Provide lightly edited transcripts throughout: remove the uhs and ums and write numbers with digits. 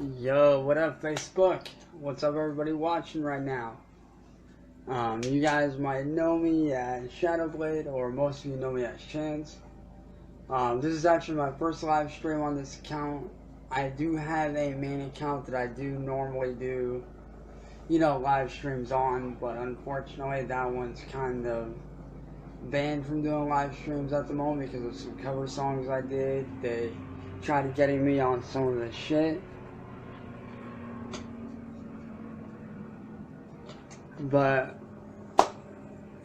Yo, what up, Facebook? What's up, everybody watching right now? You guys might know me as Shadowblade, or most of you know me as Chance. This is actually my first live stream on this account. I do have a main account that I do normally do, live streams on, but unfortunately that one's kind of banned from doing live streams at the moment because of some cover songs I did. They tried getting me on some of the shit. But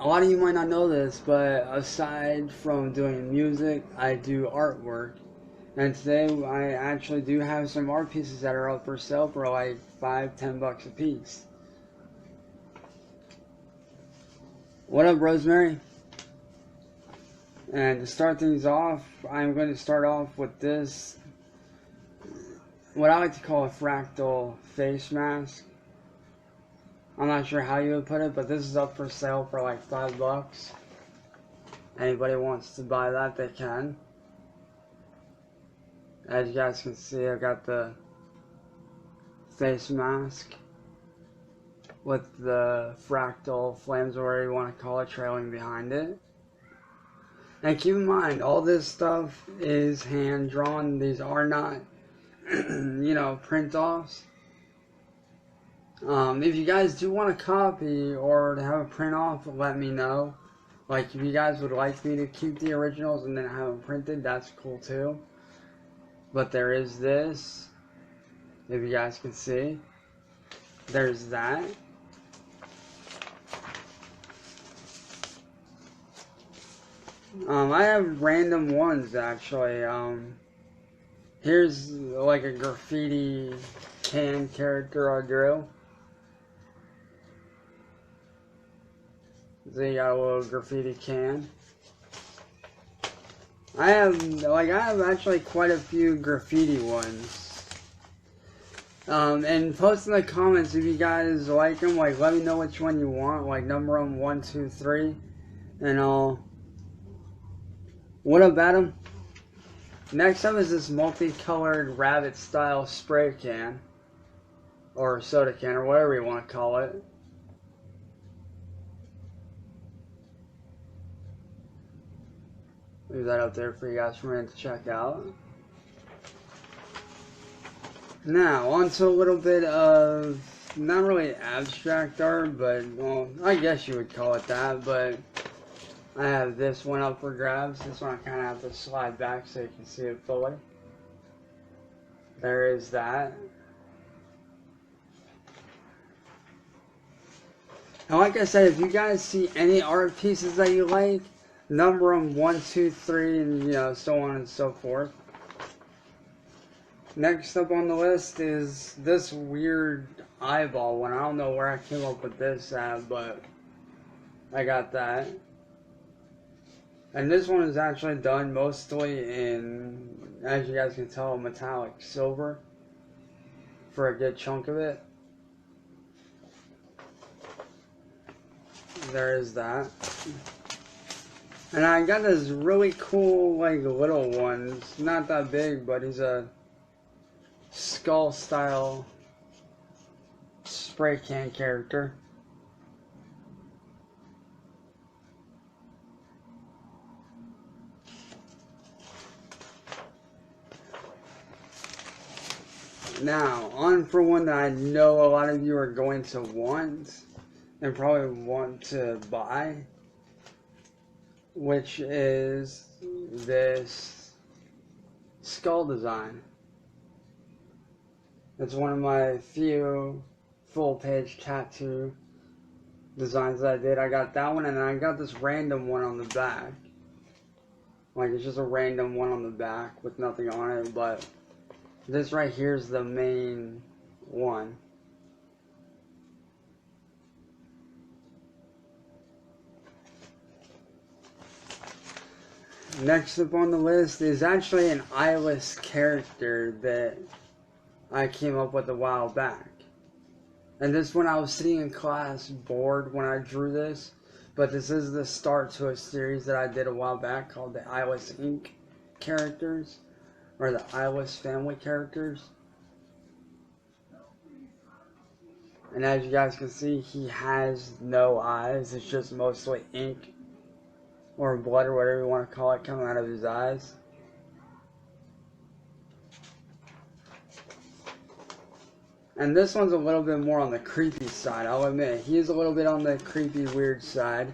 a lot of you might not know this, but aside from doing music, I do artwork. And today I actually do have some art pieces that are up for sale for like $5-10 a piece. What up, Rosemary? And to start things off, I'm going to start off with this, what I like to call a fractal face mask. I'm not sure how you would put it, but this is up for sale for like $5. Anybody wants to buy that, they can. As you guys can see, I got the face mask with the fractal flames, or whatever you want to call it, trailing behind it. And keep in mind, all this stuff is hand drawn. These are not, print offs. If you guys do want a copy or to have a print off, let me know. Like, if you guys would like me to keep the originals and then have them printed, that's cool too. But there is this, if you guys can see. There's that. I have random ones actually. Here's like a graffiti can character I drew. So you got a little graffiti can. I have actually quite a few graffiti ones. And post in the comments if you guys like them. Like, let me know which one you want. Like, number them 1, 2, 3, and all. What up, Adam? Next up is this multicolored rabbit style spray can, or soda can, or whatever you want to call it. Leave that up there for you guys for a minute to check out. Now, on to a little bit of, not really abstract art, but, well, I guess you would call it that, but I have this one up for grabs. This one I kind of have to slide back so you can see it fully. There is that. And like I said, if you guys see any art pieces that you like, number them 1, 2, 3, and so on and so forth. Next up on the list is this weird eyeball one. I don't know where I came up with this at, but I got that. And this one is actually done mostly in, as you guys can tell, metallic silver for a good chunk of it. There is that. And I got this really cool, like, little one. It's not that big, but he's a skull style spray can character. Now, on for one that I know a lot of you are going to want and probably want to buy, which is this skull design. It's one of my few full-page tattoo designs that I did. I got that one, and then I got this random one on the back. Like, it's just a random one on the back with nothing on it, but this right here is the main one. Next up on the list is actually an eyeless character that I came up with a while back. And this one I was sitting in class bored when I drew this, but this is the start to a series that I did a while back called the Eyeless Inc. characters, or the Eyeless family characters. And as you guys can see, he has no eyes. It's just mostly ink or blood or whatever you want to call it coming out of his eyes. And this one's a little bit more on the creepy side, I'll admit. He is a little bit on the creepy, weird side.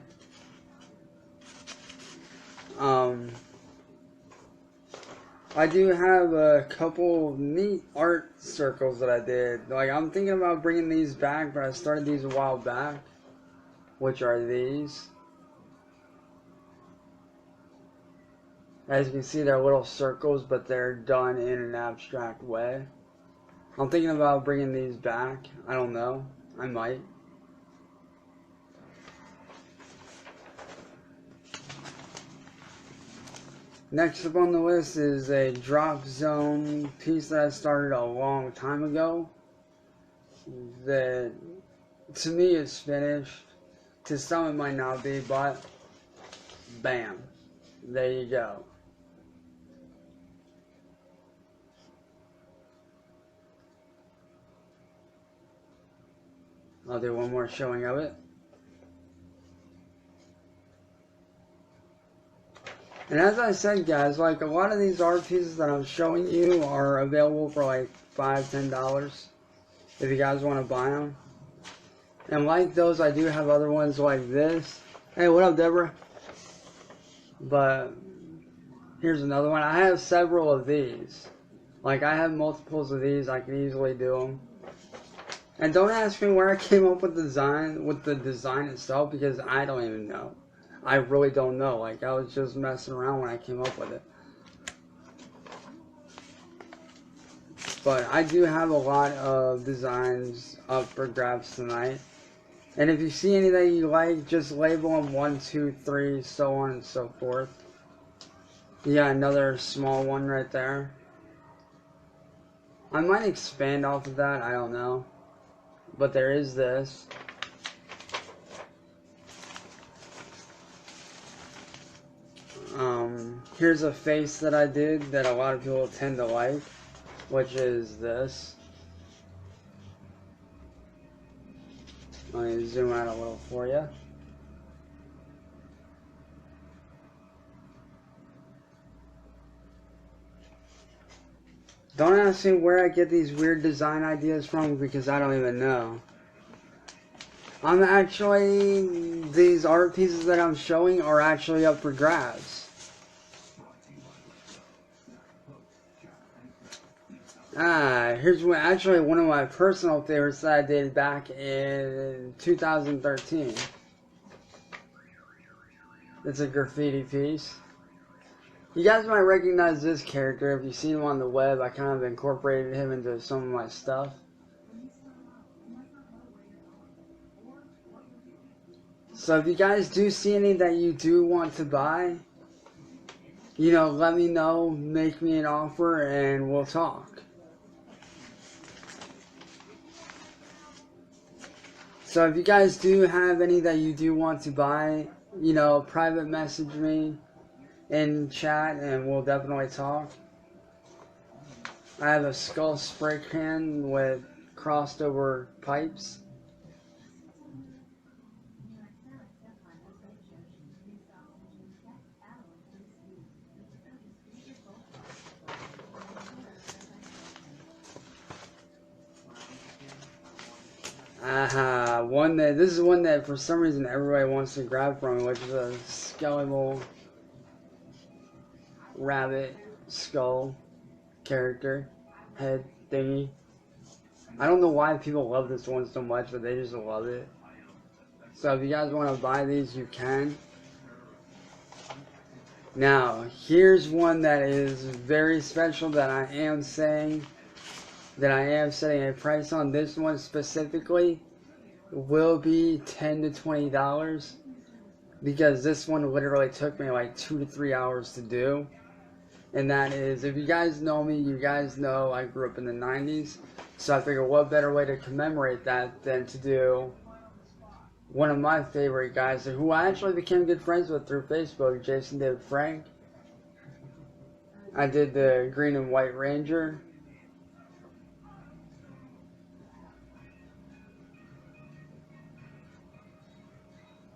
I do have a couple neat art circles that I did. Like, I'm thinking about bringing these back, but I started these a while back. Which are these. As you can see, they're little circles, but they're done in an abstract way. I'm thinking about bringing these back. I don't know. I might. Next up on the list is a drop zone piece that I started a long time ago. That, to me, is finished. To some it might not be, but bam. There you go. I'll do one more showing of it. And as I said, guys, like a lot of these art pieces that I'm showing you are available for like $5, $10 if you guys want to buy them. And like those, I do have other ones like this. Hey, what up, Deborah? But here's another one. I have several of these. Like, I have multiples of these. I can easily do them. And don't ask me where I came up with the design itself, because I don't even know. I really don't know. Like, I was just messing around when I came up with it. But I do have a lot of designs up for grabs tonight. And if you see any that you like, just label them 1, 2, 3, so on and so forth. Yeah, another small one right there. I might expand off of that, I don't know. But there is this. Here's a face that I did that a lot of people tend to like, which is this. Let me zoom out a little for you. Don't ask me where I get these weird design ideas from, because I don't even know. These art pieces that I'm showing are actually up for grabs. Here's one of my personal favorites that I did back in 2013. It's a graffiti piece. You guys might recognize this character if you've seen him on the web. I kind of incorporated him into some of my stuff. So if you guys do see any that you do want to buy, you know, let me know, make me an offer, and we'll talk. So if you guys do have any that you do want to buy, you know, private message me in chat and we'll definitely talk. I have a skull spray can with crossed over pipes. This is one that for some reason everybody wants to grab from me, which is a skeletal rabbit skull character head thingy. I don't know why people love this one so much, but they just love it. So if you guys want to buy these, you can. Now, here's one that is very special that I am setting a price on. This one specifically will be $10 to $20 because this one literally took me like 2 to 3 hours to do. And that is, if you guys know me, you guys know I grew up in the 90s. So I figured what better way to commemorate that than to do one of my favorite guys who I actually became good friends with through Facebook, Jason David Frank. I did the Green and White Ranger.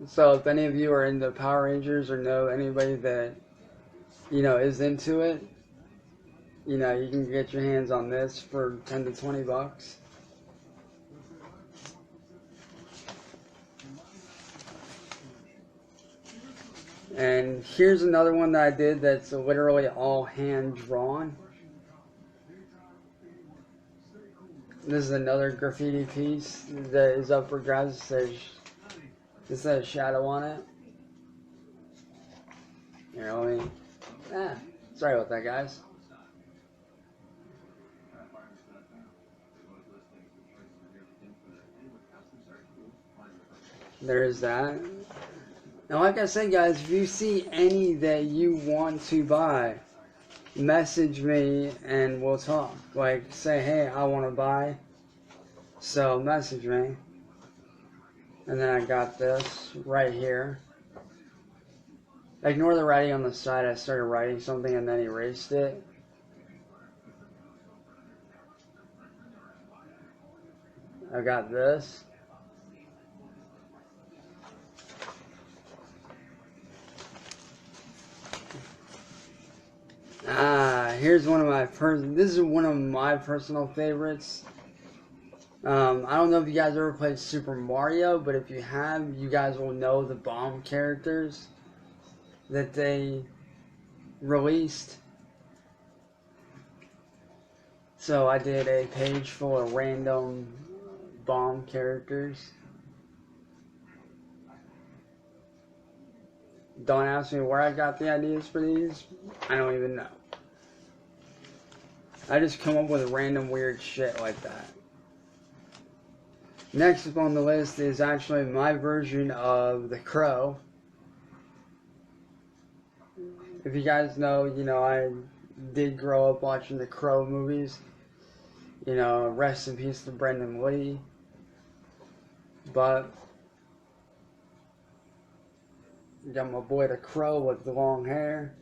So if any of you are into Power Rangers or know anybody that, you know, is into it, you know, you can get your hands on this for 10 to 20 bucks. And here's another one that I did that's literally all hand drawn. This is another graffiti piece that is up for grabs. It says shadow on it. Here, let me... sorry about that, guys. There's that. Now, like I said, guys, if you see any that you want to buy, message me and we'll talk. Like, say, hey, I want to buy. So, message me. And then I got this right here. Ignore the writing on the side. I started writing something and then erased it. I got this. Here's one of my this is one of my personal favorites. I don't know if you guys ever played Super Mario, but if you have, you guys will know the bomb characters that they released. So I did a page full of random bomb characters. Don't ask me where I got the ideas for these. I don't even know. I just come up with random weird shit like that. Next up on the list is actually my version of The Crow. If you guys know, you know, I did grow up watching the Crow movies. You know, rest in peace to Brendan Lee. But you got my boy the Crow with the long hair.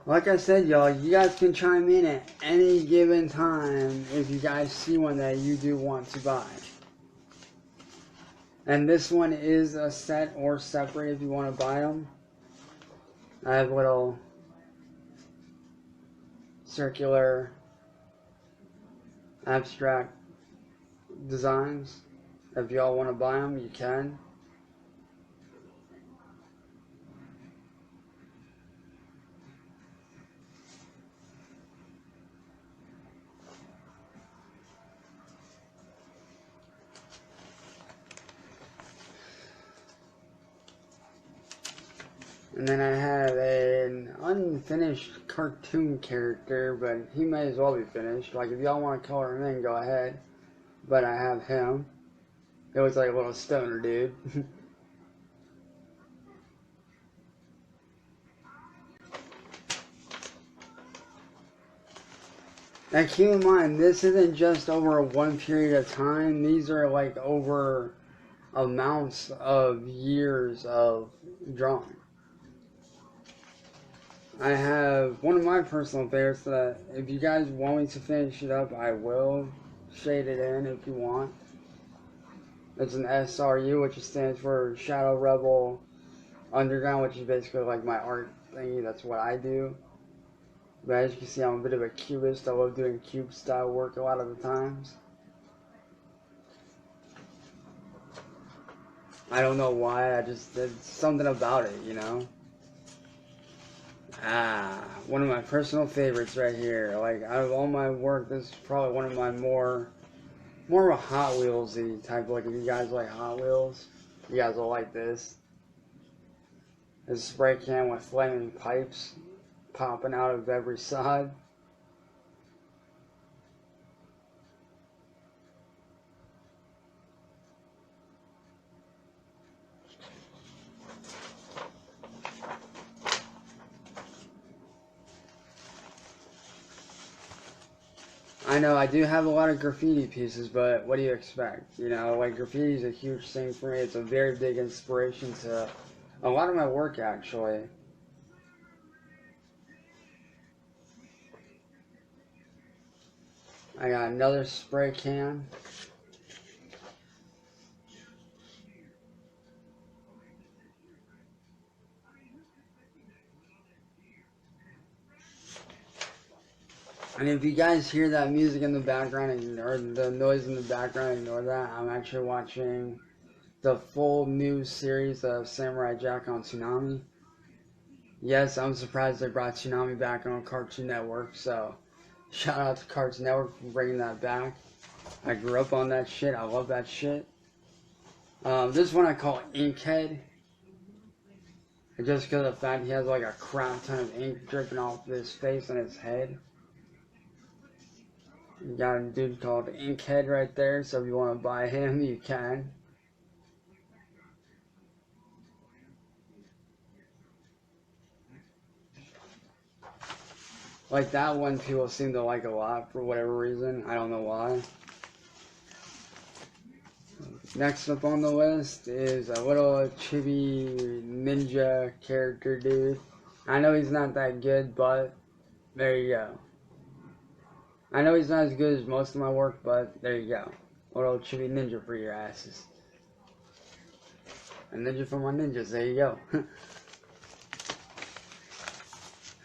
Like I said, y'all, you guys can chime in at any given time if you guys see one that you do want to buy. And this one is a set or separate if you want to buy them. I have little circular abstract designs. If y'all want to buy them, you can. And then I have an unfinished cartoon character, but he may as well be finished. Like, if y'all want to color him in, go ahead. But I have him. He looks like a little stoner dude. Now, keep in mind, this isn't just over one period of time. These are, like, over amounts of years of drawing. I have one of my personal favorites that if you guys want me to finish it up, I will shade it in if you want. It's an SRU, which stands for Shadow Rebel Underground, which is basically like my art thingy. That's what I do. But as you can see, I'm a bit of a cubist. I love doing cube style work a lot of the times. I don't know why, there's something about it, you know? One of my personal favorites right here. Like, out of all my work, this is probably one of my more of a Hot Wheels-y type. Like, if you guys like Hot Wheels, you guys will like this. It's a spray can with flaming pipes popping out of every side. I know I do have a lot of graffiti pieces, but what do you expect? You know, like, graffiti is a huge thing for me. It's a very big inspiration to a lot of my work, actually. I got another spray can. And if you guys hear that music in the background, or the noise in the background, ignore that. I'm actually watching the full new series of Samurai Jack on Toonami. Yes, I'm surprised they brought Toonami back on Cartoon Network, so shout out to Cartoon Network for bringing that back. I grew up on that shit. I love that shit. This one I call Inkhead. Just because of the fact he has like a crap ton of ink dripping off his face and his head. You got a dude called Inkhead right there, so if you want to buy him, you can. Like that one people seem to like a lot for whatever reason. I don't know why. Next up on the list is a little chibi ninja character dude. I know he's not that good, but there you go. I know he's not as good as most of my work, but there you go. A little chibi ninja for your asses. A ninja for my ninjas, there you go.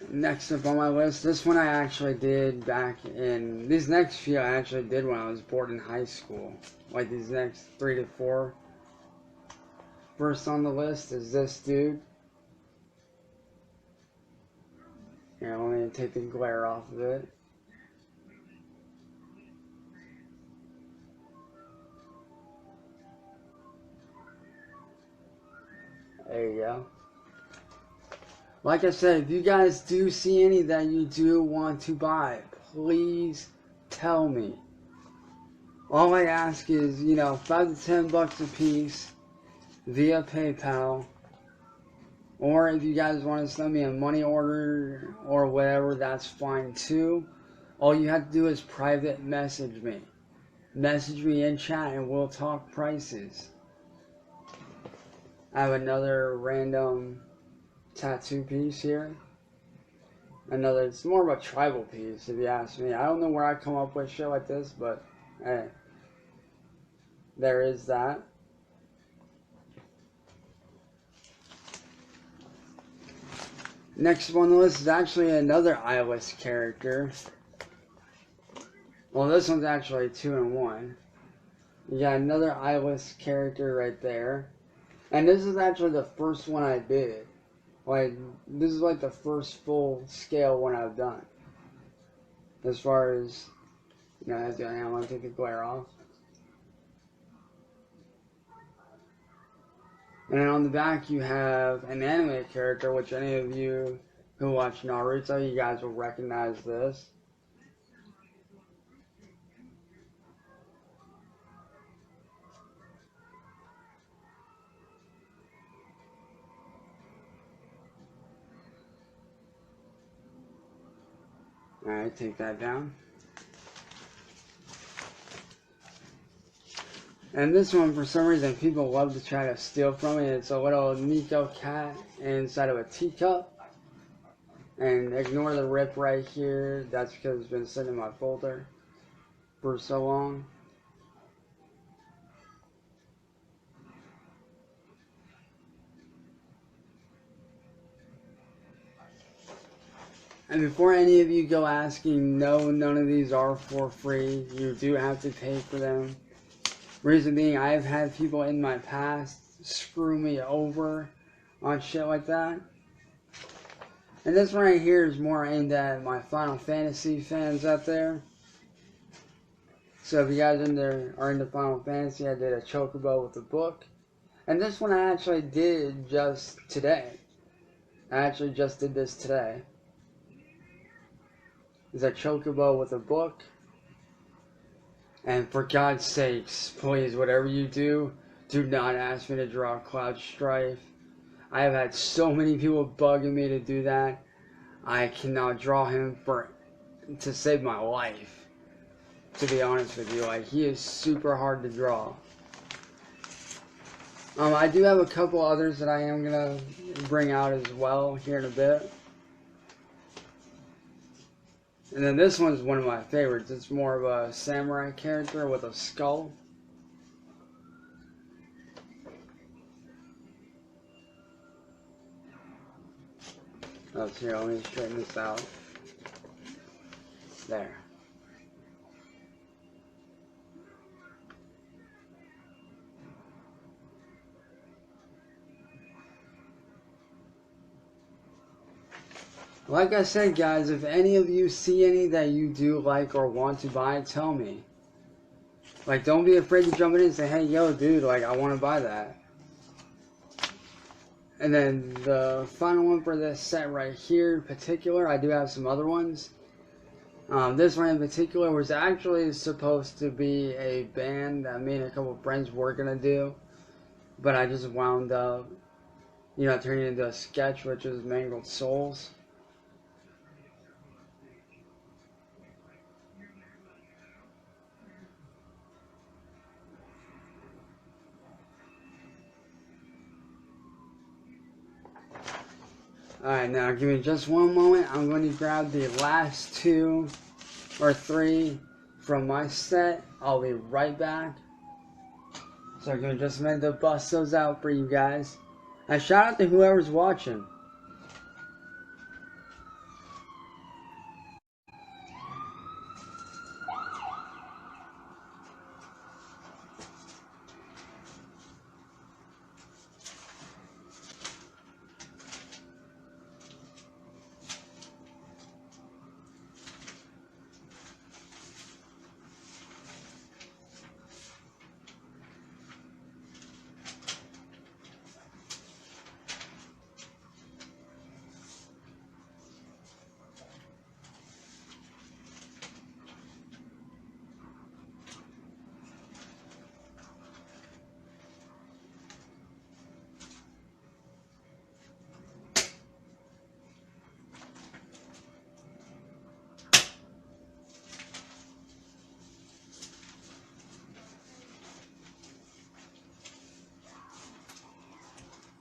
Next up on my list, this one I actually did back in, these next few I actually did when I was bored in high school. Like these next 3 to 4. First on the list is this dude. Here, let me take the glare off of it. There you go. Like I said, if you guys do see any that you do want to buy, please tell me. All I ask is, you know, $5 to 10 bucks a piece via PayPal. Or if you guys want to send me a money order or whatever, that's fine too. All you have to do is private message me. Message me in chat and we'll talk prices. I have another random tattoo piece here. Another, it's more of a tribal piece if you ask me. I don't know where I come up with shit like this, but hey, there is that. Next on the list is actually another eyeless character. Well, this one's actually 2 in 1. You got another eyeless character right there. And this is actually the first one I did. Like, this is like the first full scale one I've done. As far as, you know, as I want to take the glare off. And then on the back you have an anime character, which any of you who watch Naruto, you guys will recognize this. Alright, take that down. And this one, for some reason, people love to try to steal from me. It's a little Nico cat inside of a teacup. And ignore the rip right here. That's because it's been sitting in my folder for so long. And before any of you go asking, no, none of these are for free. You do have to pay for them. Reason being, I've had people in my past screw me over on shit like that. And this one right here is more aimed at my Final Fantasy fans out there. So if you guys are into Final Fantasy, I did a Chocobo with a book. And this one I actually did just today. I actually just did this today. It's a Chocobo with a book. And for God's sakes, please, whatever you do not ask me to draw Cloud Strife. I have had so many people bugging me to do that. I cannot draw him to save my life. To be honest with you, like, he is super hard to draw. I do have a couple others that I am gonna bring out as well here in a bit. And then this one's one of my favorites. It's more of a samurai character with a skull. Let's see, let me straighten this out. There. Like I said, guys, if any of you see any that you do like or want to buy, tell me. Like, don't be afraid to jump in and say, hey, yo, dude, like, I want to buy that. And then the final one for this set right here in particular, I do have some other ones. This one in particular was actually supposed to be a band that me and a couple of friends were going to do. But I just wound up, turning it into a sketch, which is Mangled Souls. Alright, now give me just one moment. I'm going to grab the last 2 or 3 from my set. I'll be right back. So I'm going to just a minute to bust those out for you guys. And shout out to whoever's watching.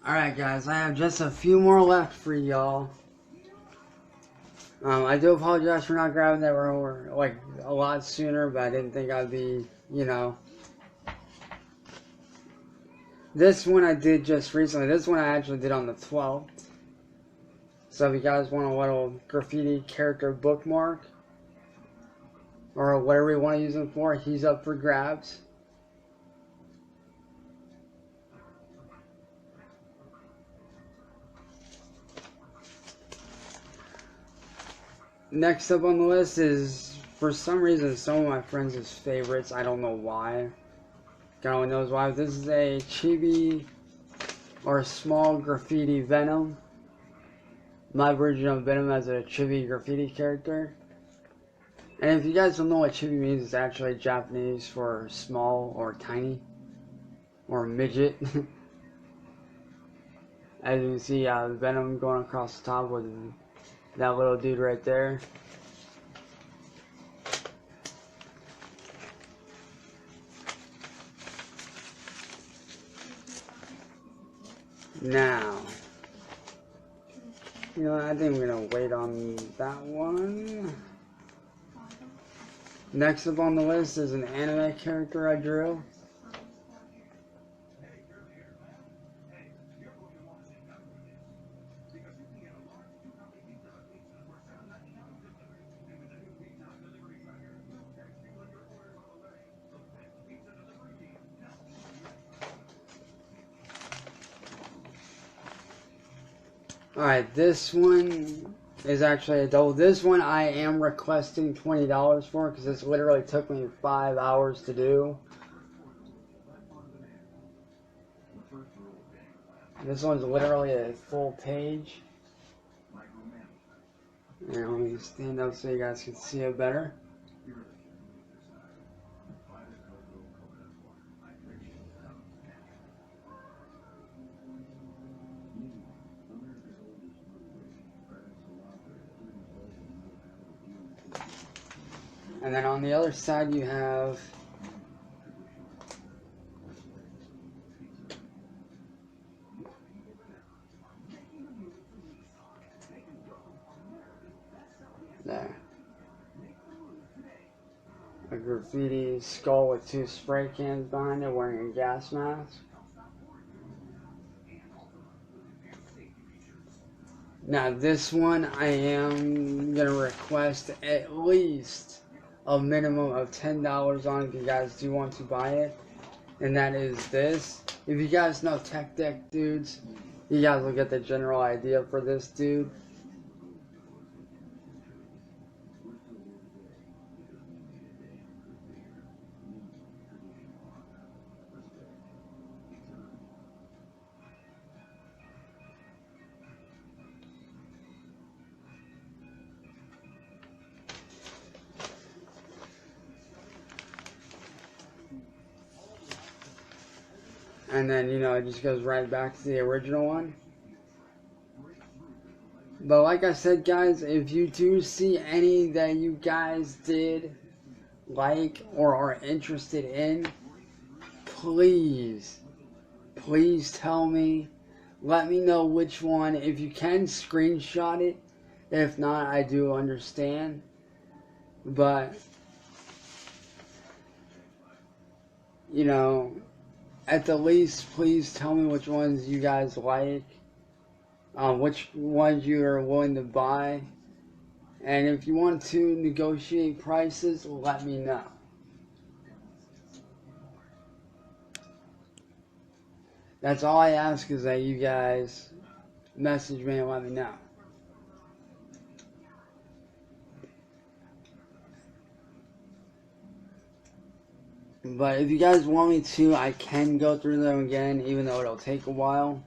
Alright guys, I have just a few more left for y'all. I do apologize for not grabbing that rower like a lot sooner, but I didn't think I'd be, This one I did just recently. This one I actually did on the 12th. So if you guys want a little graffiti character bookmark, or whatever you want to use him for, he's up for grabs. Next up on the list is, for some reason, some of my friends' favorites. I don't know why. God only knows why. This is a chibi or small graffiti Venom. My version of Venom as a chibi graffiti character. And if you guys don't know what chibi means, it's actually Japanese for small or tiny or midget. As you can see, Venom going across the top with that little dude right there. Now, I think we're gonna wait on that one. Next up on the list is an anime character I drew. Alright, this one is actually a double. This one I am requesting $20 for because this literally took me 5 hours to do. This one's literally a full page. And let me stand up so you guys can see it better. And then on the other side you have there. a graffiti skull with 2 spray cans behind it wearing a gas mask. Now this one I am going to request at least a minimum of $10 on if you guys do want to buy it. And that is this. If you guys know Tech Deck dudes, you guys will get the general idea for this dude. And then, you know, it just goes right back to the original one. But like I said, guys, if you do see any that you guys did like or are interested in, please tell me. Let me know which one. If you can, screenshot it. If not, I do understand. But, you know, at the least, please tell me which ones you guys like, which ones you are willing to buy, and if you want to negotiate prices, let me know. That's all I ask, is that you guys message me and let me know. But if you guys want me to, I can go through them again, even though it'll take a while.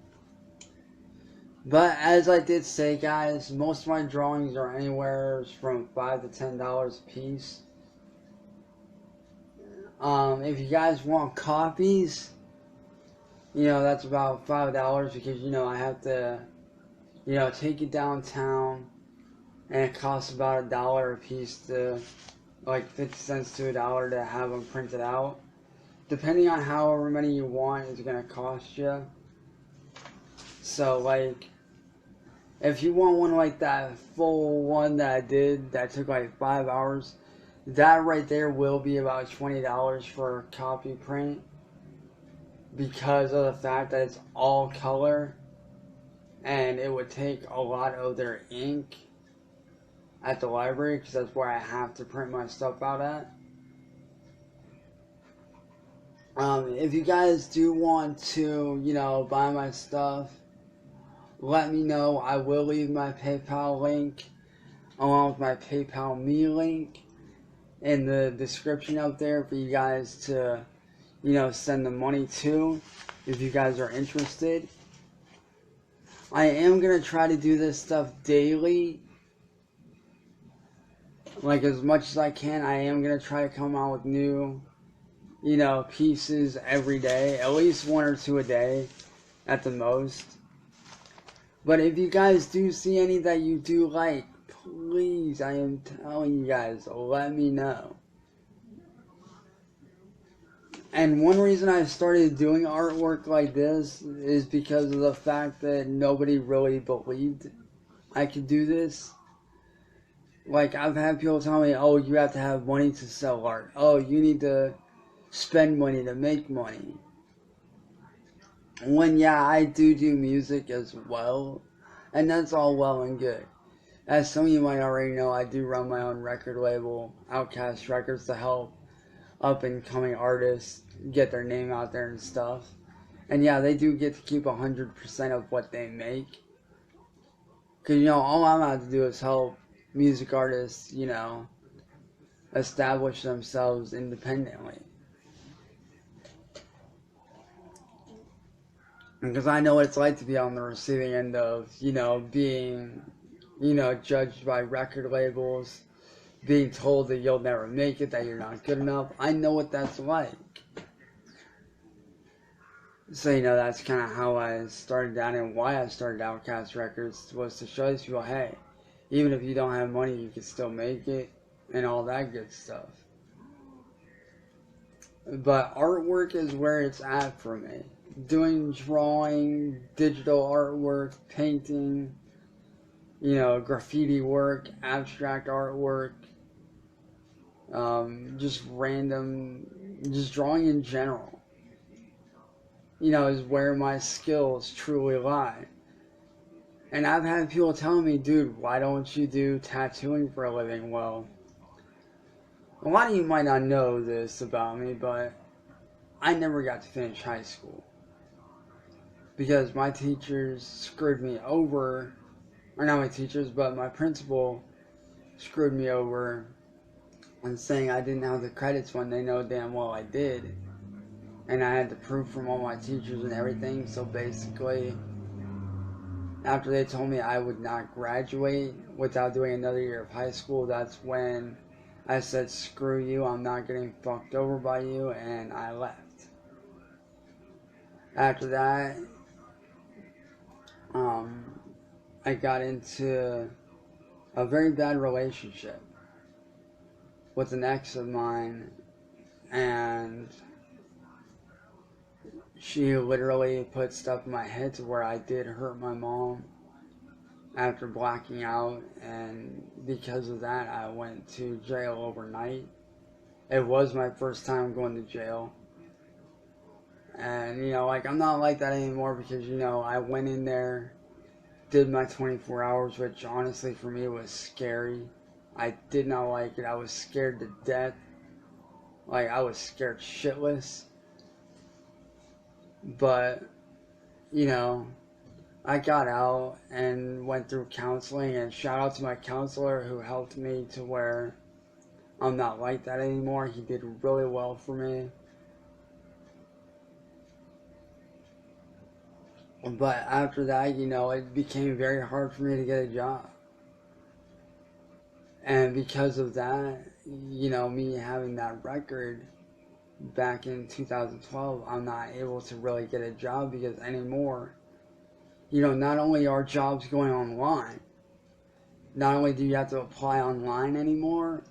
But as I did say, guys, most of my drawings are anywhere from $5 to $10 a piece. If you guys want copies, you know, that's about $5 because, you know, I have to, you know, take it downtown, and it costs about $1 a piece to, like 50 cents to $1 to have them printed out. Depending on however many you want, it's gonna cost you. So, like, if you want one like that full one that I did, that took like 5 hours, that right there will be about $20 for a copy print, because of the fact that it's all color, and it would take a lot of their ink at the library, because that's where I have to print my stuff out at. If you guys do want to, you know, buy my stuff, let me know. I will leave my PayPal link along with my PayPal Me link in the description up there for you guys to, you know, send the money to if you guys are interested. I am going to try to do this stuff daily. Like, as much as I can, I am going to try to come out with new, you know, pieces every day. At least 1 or 2 a day at the most. But if you guys do see any that you do like, please, I am telling you guys, let me know. And one reason I started doing artwork like this is because of the fact that nobody really believed I could do this. Like, I've had people tell me, oh, you have to have money to sell art. Oh, you need to spend money to make money. When, yeah, I do music as well, and that's all well and good. As some of you might already know, I do run my own record label, Outcast Records, to help up-and-coming artists get their name out there and stuff. And yeah, they do get to keep 100% of what they make. Because, you know, all I'm out to do is help music artists, you know, establish themselves independently. Because I know what it's like to be on the receiving end of, you know, being, you know, judged by record labels, being told that you'll never make it, that you're not good enough. I know what that's like. So, you know, that's kind of how I started down, and why I started Outcast Records, was to show these people, hey, even if you don't have money, you can still make it, and all that good stuff. But artwork is where it's at for me. Doing drawing, digital artwork, painting, you know, graffiti work, abstract artwork, just random, just drawing in general, is where my skills truly lie. And I've had people telling me, dude, why don't you do tattooing for a living? Well, a lot of you might not know this about me, but I never got to finish high school. Because my teachers screwed me over, or not my teachers, but my principal screwed me over and saying I didn't have the credits when they know damn well I did. And I had to prove from all my teachers and everything. So basically, after they told me I would not graduate without doing another year of high school, that's when I said, screw you, I'm not getting fucked over by you, and I left. After that, I got into a very bad relationship with an ex of mine, and she literally put stuff in my head to where I did hurt my mom after blacking out, and because of that I went to jail overnight. It was my first time going to jail, and I'm not like that anymore because I went in there, did my 24 hours, which honestly for me was scary. I did not like it. I was scared to death. I was scared shitless. But, I got out and went through counseling, and shout out to my counselor who helped me to where I'm not like that anymore. He did really well for me. But after that, it became very hard for me to get a job. And because of that, me having that record back in 2012, I'm not able to really get a job because anymore, not only are jobs going online, not only do you have to apply online anymore,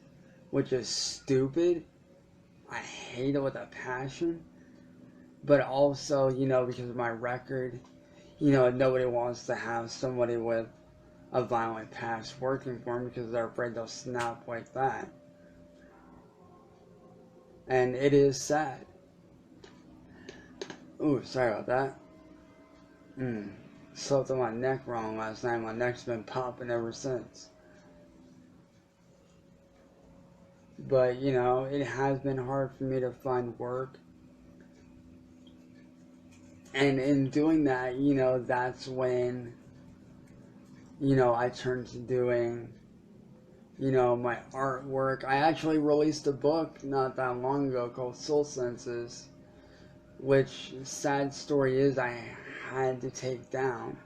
which is stupid, I hate it with a passion, but also, because of my record, nobody wants to have somebody with a violent past working for them because they're afraid they'll snap like that. And it is sad. Ooh, sorry about that. Slept on my neck wrong last night. My neck's been popping ever since. But, it has been hard for me to find work. And in doing that, that's when, I turned to doing, my artwork. I actually released a book not that long ago called Soul Senses, which, sad story is, I had to take down.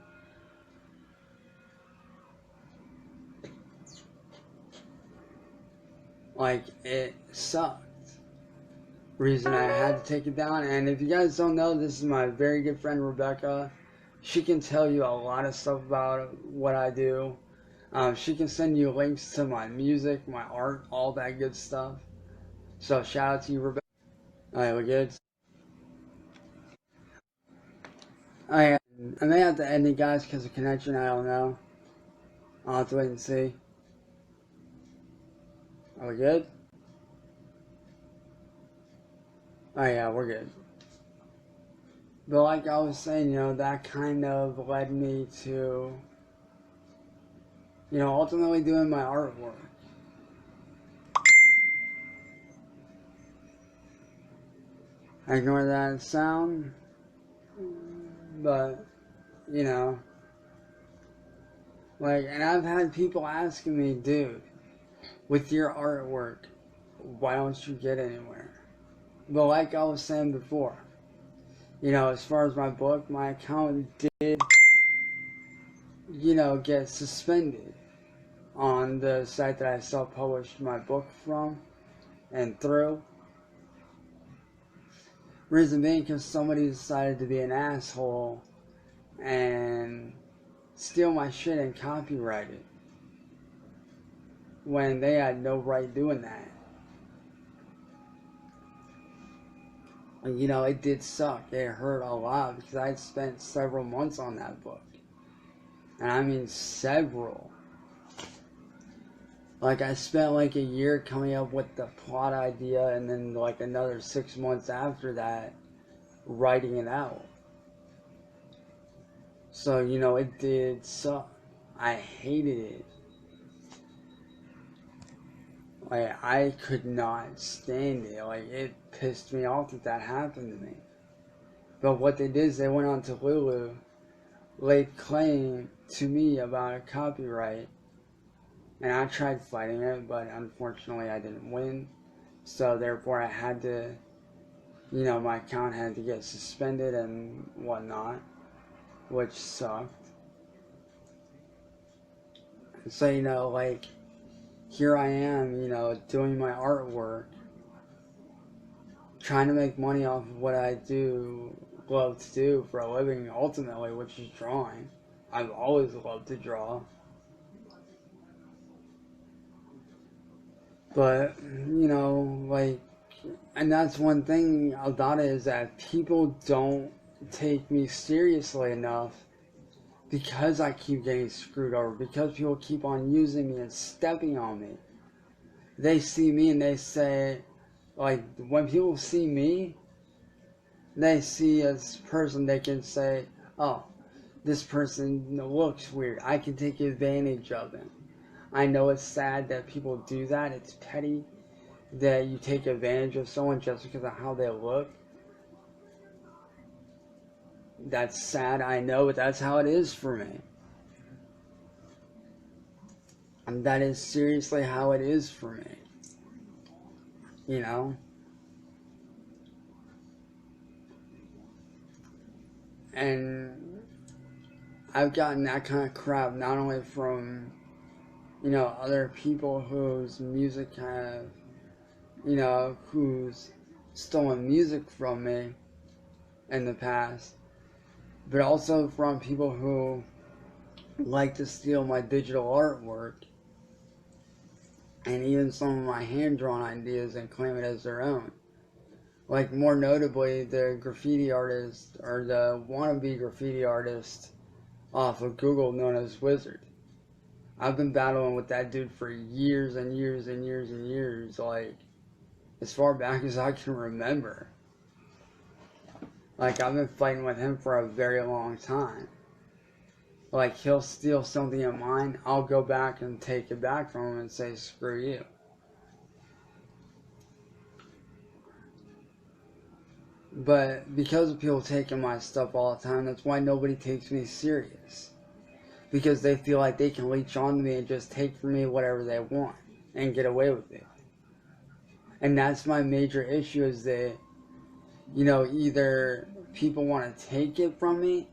It sucked. Reason I had to take it down. And if you guys don't know, this is my very good friend Rebecca. She can tell you a lot of stuff about what I do. She can send you links to my music, my art, all that good stuff. So shout out to you, Rebecca. Alright, we're good. Alright, I may have to end it, guys, because of connection. I don't know. I'll have to wait and see. Are we good? Oh yeah, we're good. But like I was saying, that kind of led me to, ultimately doing my artwork. Ignore that sound, but, and I've had people asking me, dude, with your artwork, why don't you get anywhere? But like I was saying before, as far as my book, my account did, get suspended on the site that I self-published my book from and through. Reason being because somebody decided to be an asshole and steal my shit and copyright it when they had no right doing that. And, it did suck. It hurt a lot because I had spent several months on that book. And I mean several. Like, I spent like a year coming up with the plot idea, and then like another 6 months after that writing it out. So, you know, it did suck. I hated it. Like, I could not stand it. Like, it pissed me off that happened to me. But what they did is they went on to Lulu, laid claim to me about a copyright, and I tried fighting it, but unfortunately I didn't win. So therefore I had to, you know, my account had to get suspended and whatnot, which sucked. So, you know, like, here I am, you know, doing my artwork, trying to make money off of what I love to do for a living, ultimately, which is drawing. I've always loved to draw. But, you know, like, and that's one thing about it, is that people don't take me seriously enough because I keep getting screwed over, because people keep on using me and stepping on me. They see me and they say, like, when people see me, they see a person, they can say, oh, this person looks weird, I can take advantage of him. I know it's sad that people do that. It's petty that you take advantage of someone just because of how they look. That's sad, I know, but that's how it is for me. And that is seriously how it is for me. You know? And I've gotten that kind of crap not only from, you know, other people whose music have, you know, who's stolen music from me in the past, but also from people who like to steal my digital artwork and even some of my hand-drawn ideas and claim it as their own. Like, more notably, the graffiti artist, or the wannabe graffiti artist off of Google known as Wizard. I've been battling with that dude for years and years and years and years, like, as far back as I can remember. Like, I've been fighting with him for a very long time. Like, he'll steal something of mine, I'll go back and take it back from him and say, screw you. But because of people taking my stuff all the time, that's why nobody takes me serious. Because they feel like they can leech onto me and just take from me whatever they want and get away with it. And that's my major issue, is that, you know, either people want to take it from me,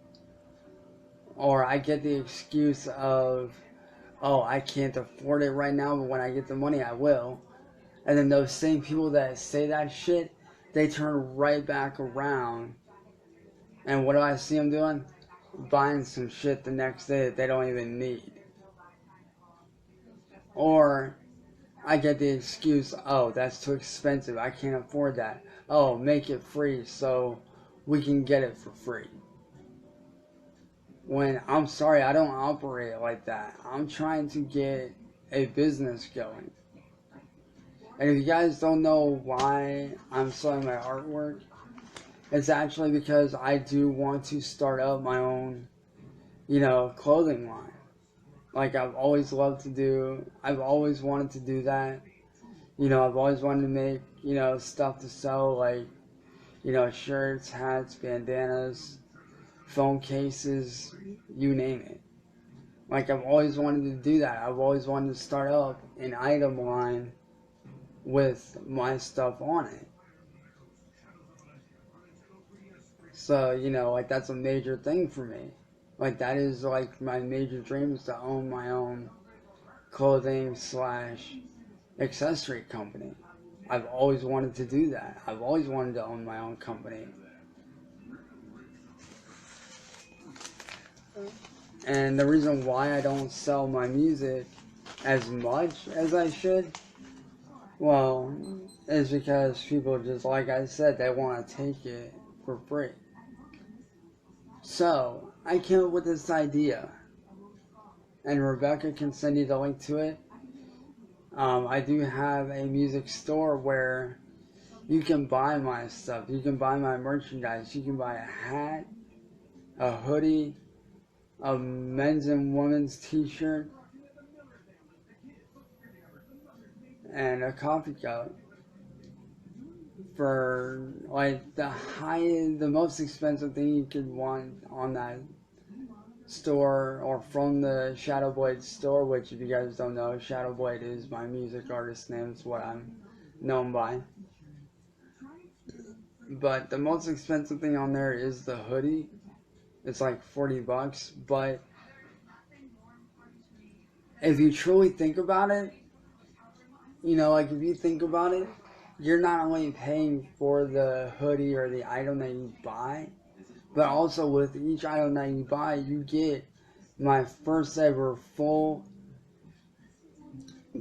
or I get the excuse of, oh, I can't afford it right now, but when I get the money, I will. And then those same people that say that shit, they turn right back around. And what do I see them doing? Buying some shit the next day that they don't even need. Or I get the excuse, oh, that's too expensive, I can't afford that. Oh, make it free so we can get it for free. When, I'm sorry, I don't operate like that. I'm trying to get a business going. And if you guys don't know why I'm selling my artwork, it's actually because I do want to start up my own, you know, clothing line. Like, I've always wanted to do that. You know, I've always wanted to make, you know, stuff to sell, like, you know, shirts, hats, bandanas, phone cases, you name it. Like, I've always wanted to do that. I've always wanted to start up an item line with my stuff on it. So, you know, like, that's a major thing for me. Like, that is, like, my major dream, is to own my own clothing / accessory company. I've always wanted to do that. I've always wanted to own my own company. And the reason why I don't sell my music as much as I should, well, is because people just, like I said, they want to take it for free. So, I came up with this idea, and Rebecca can send you the link to it. I do have a music store where you can buy my stuff. You can buy my merchandise. You can buy a hat, a hoodie, a men's and women's t-shirt, and a coffee cup. For like the most expensive thing you could want on that store, or from the Shadowblade store, which if you guys don't know, Shadowblade is my music artist name. It's what I'm known by. But the most expensive thing on there is the hoodie. It's like $40, but if you truly think about it, you know, like if you think about it, you're not only paying for the hoodie or the item that you buy, but also with each item that you buy, you get my first ever full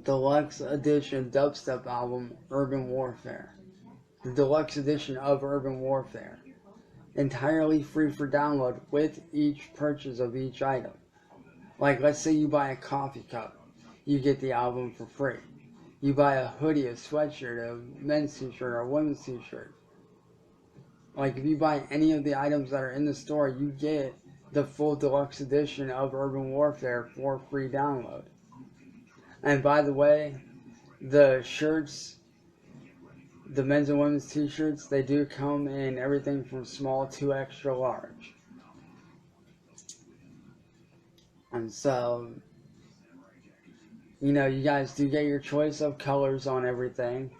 deluxe edition dubstep album, Urban Warfare. The deluxe edition of Urban Warfare. Entirely free for download with each purchase of each item. Like, let's say you buy a coffee cup, you get the album for free. You buy a hoodie, a sweatshirt, a men's t-shirt, or a women's t-shirt. Like, if you buy any of the items that are in the store, you get the full deluxe edition of Urban Warfare for free download. And by the way, the shirts, the men's and women's t-shirts, they do come in everything from small to extra large. And so, you know, you guys do get your choice of colors on everything.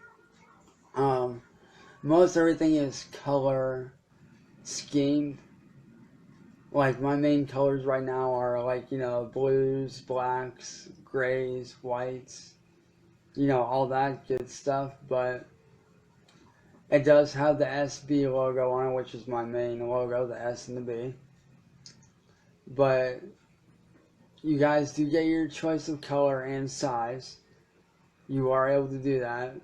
Most everything is color schemed. Like, my main colors right now are, like, you know, blues, blacks, grays, whites, you know, all that good stuff. But it does have the SB logo on it, which is my main logo, the S and the B. But you guys do get your choice of color and size. You are able to do that.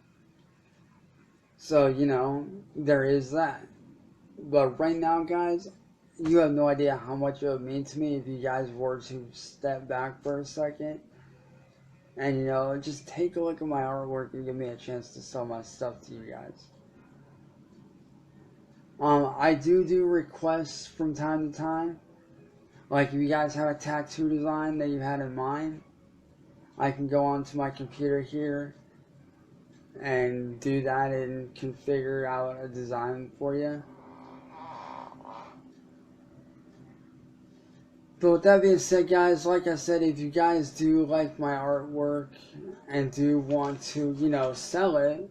So, you know, there is that. But right now, guys, you have no idea how much it would mean to me if you guys were to step back for a second and, you know, just take a look at my artwork and give me a chance to sell my stuff to you guys. I do requests from time to time. Like, if you guys have a tattoo design that you had in mind, I can go onto my computer here and do that and configure out a design for you. But with that being said, guys, like I said, if you guys do like my artwork and do want to, you know, sell it,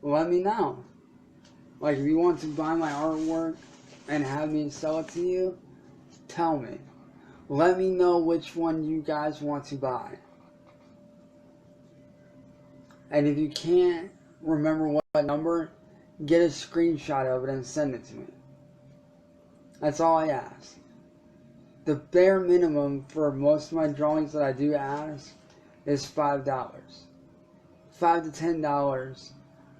let me know. Like, if you want to buy my artwork and have me sell it to you, tell me. Let me know which one you guys want to buy. And if you can't remember what number, get a screenshot of it and send it to me. That's all I ask. The bare minimum for most of my drawings that I do ask is $5. $5 to $10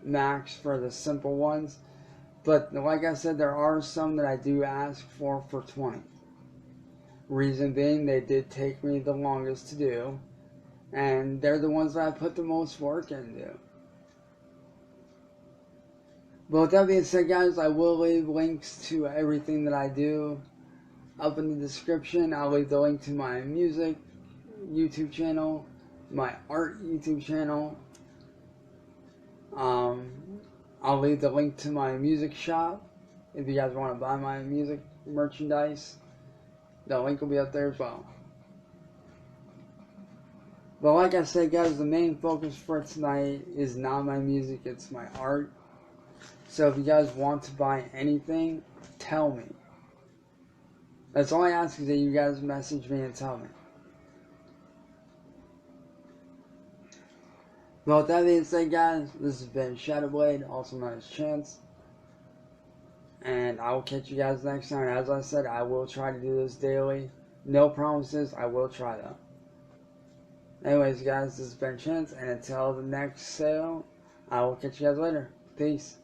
max for the simple ones. But like I said, there are some that I do ask for $20. Reason being, they did take me the longest to do, and they're the ones that I put the most work into. But with that being said, guys, I will leave links to everything that I do up in the description. I'll leave the link to my music YouTube channel, my art YouTube channel. I'll leave the link to my music shop if you guys want to buy my music merchandise. The link will be up there as well. But like I said, guys, the main focus for tonight is not my music, it's my art. So if you guys want to buy anything, tell me. That's all I ask, is that you guys message me and tell me. Well, with that being said, guys, this has been Shadowblade, also known as Chance. And I will catch you guys next time. As I said, I will try to do this daily. No promises, I will try though. Anyways, guys, this has been Chance, and until the next sale, I will catch you guys later. Peace.